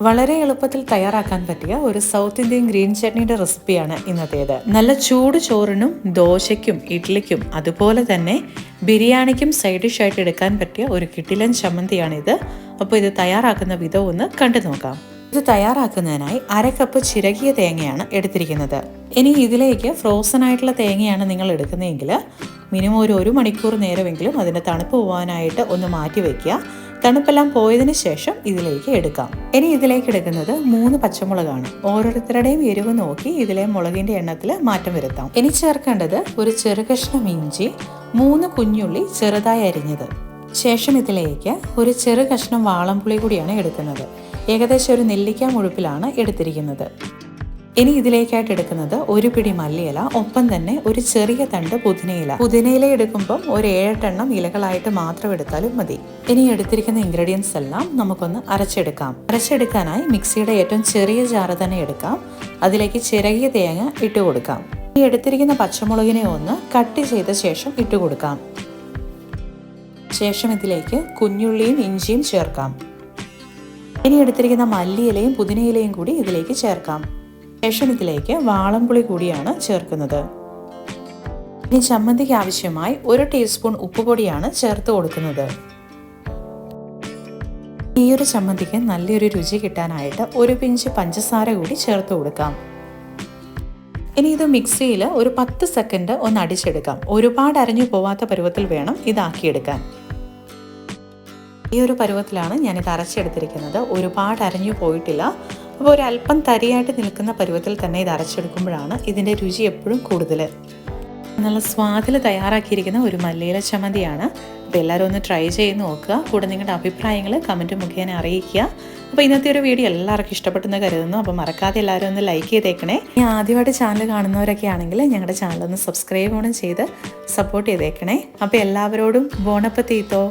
വളരെ എളുപ്പത്തിൽ തയ്യാറാക്കാൻ പറ്റിയ ഒരു സൗത്ത് ഇന്ത്യൻ ഗ്രീൻ ചട്നിയുടെ റെസിപ്പിയാണ് ഇന്നത്തേത്. നല്ല ചൂട് ചോറിനും ദോശയ്ക്കും ഇഡ്ലിക്കും അതുപോലെ തന്നെ ബിരിയാണിക്കും സൈഡ് ഡിഷായിട്ട് എടുക്കാൻ പറ്റിയ ഒരു കിടിലൻ ചമ്മന്തിയാണിത്. അപ്പോൾ ഇത് തയ്യാറാക്കുന്ന വിധം ഒന്ന് കണ്ടു നോക്കാം. ഇത് തയ്യാറാക്കുന്നതിനായി 1/2 കപ്പ് ചിരകിയ തേങ്ങയാണ് എടുത്തിരിക്കുന്നത്. ഇനി ഇതിലേക്ക് ഫ്രോസൺ ആയിട്ടുള്ള തേങ്ങയാണ് നിങ്ങൾ എടുക്കുന്നതെങ്കിൽ മിനിമം ഒരു 1 മണിക്കൂർ നേരമെങ്കിലും അതിൻ്റെ തണുപ്പ് പോകാനായിട്ട് ഒന്ന് മാറ്റി വയ്ക്കുക. തണുപ്പെല്ലാം പോയതിനു ശേഷം ഇതിലേക്ക് എടുക്കാം. ഇനി ഇതിലേക്ക് എടുക്കുന്നത് 3 പച്ചമുളകാണ്. ഓരോരുത്തരുടെയും എരിവ് നോക്കി ഇതിലെ മുളകിന്റെ എണ്ണത്തിൽ മാറ്റം വരുത്താം. ഇനി ചേർക്കേണ്ടത് ഒരു ചെറുകഷ്ണം ഇഞ്ചി, 3 കുഞ്ഞുള്ളി ചെറുതായി അരിഞ്ഞത്. ശേഷം ഇതിലേക്ക് ഒരു ചെറു കഷ്ണം വാളംപുളി കൂടിയാണ് എടുക്കുന്നത്. ഏകദേശം ഒരു നെല്ലിക്ക മുഴുപ്പിലാണ് എടുത്തിരിക്കുന്നത്. ഇനി ഇതിലേക്കായിട്ട് എടുക്കുന്നത് ഒരു പിടി മല്ലിയില, ഒപ്പം തന്നെ ഒരു ചെറിയ തണ്ട് പുതിനയില. പുതിനയില എടുക്കുമ്പം ഒരു 7-8 എണ്ണം ഇലകളായിട്ട് മാത്രം എടുത്താലും മതി. ഇനി എടുത്തിരിക്കുന്ന ഇൻഗ്രീഡിയൻസ് എല്ലാം നമുക്കൊന്ന് അരച്ചെടുക്കാം. അരച്ചെടുക്കാനായി മിക്സിയുടെ ഏറ്റവും ചെറിയ ജാറ് തന്നെ എടുക്കാം. അതിലേക്ക് ചിരകിയ തേങ്ങ ഇട്ട് കൊടുക്കാം. ഇനി എടുത്തിരിക്കുന്ന പച്ചമുളകിനെ ഒന്ന് കട്ട് ചെയ്ത ശേഷം ഇട്ട് കൊടുക്കാം. ശേഷം ഇതിലേക്ക് കുഞ്ഞുള്ളിയും ഇഞ്ചിയും ചേർക്കാം. ഇനി എടുത്തിരിക്കുന്ന മല്ലിയിലയും പുതിനയിലയും കൂടി ഇതിലേക്ക് ചേർക്കാം. ശേഷം ഇതിലേക്ക് വാളംപുളി കൂടിയാണ് ചേർക്കുന്നത്. ഇനി ചമ്മന്തിക്ക് ആവശ്യമായി 1 ടീസ്പൂൺ ഉപ്പുപൊടിയാണ് ചേർത്ത് കൊടുക്കുന്നത്. ഈ ഒരു ചമ്മന്തിക്ക് നല്ലൊരു രുചി കിട്ടാനായിട്ട് 1 പിഞ്ച് പഞ്ചസാര കൂടി ചേർത്ത് കൊടുക്കാം. ഇനി ഇത് മിക്സിയിൽ ഒരു 10 സെക്കൻഡ് ഒന്ന് അടിച്ചെടുക്കാം. ഒരുപാട് അരഞ്ഞു പോവാത്ത പരുവത്തിൽ വേണം ഇതാക്കിയെടുക്കാൻ. ഈ ഒരു പരുവത്തിലാണ് ഞാനിത് അരച്ചെടുത്തിരിക്കുന്നത്. ഒരുപാട് അരഞ്ഞു പോയിട്ടില്ല. അപ്പോൾ ഒരു അല്പം തരിയായിട്ട് നിൽക്കുന്ന പരുവത്തിൽ തന്നെ ഇത് അരച്ചെടുക്കുമ്പോഴാണ് ഇതിൻ്റെ രുചി എപ്പോഴും കൂടുതൽ. നല്ല സ്വാദിൽ തയ്യാറാക്കിയിരിക്കുന്ന ഒരു മല്ലിയില ചമ്മന്തിയാണ്. അപ്പോൾ എല്ലാവരും ഒന്ന് ട്രൈ ചെയ്ത് നോക്കുക. കൂടെ നിങ്ങളുടെ അഭിപ്രായങ്ങൾ കമൻറ്റ് മുഖേന അറിയിക്കുക. അപ്പോൾ ഇന്നത്തെ ഒരു വീഡിയോ എല്ലാവർക്കും ഇഷ്ടപ്പെട്ടെന്ന് കരുതുന്നു. അപ്പോൾ മറക്കാതെ എല്ലാവരും ഒന്ന് ലൈക്ക് ചെയ്തേക്കണേ. ഇനി ആദ്യമായിട്ട് ചാനൽ കാണുന്നവരൊക്കെ ആണെങ്കിൽ ഞങ്ങളുടെ ചാനൽ ഒന്ന് സബ്സ്ക്രൈബ് ചെയ്ത് സപ്പോർട്ട് ചെയ്തേക്കണേ. അപ്പോൾ എല്ലാവരോടും ബോൺ അപ്പത്തീത്തോ.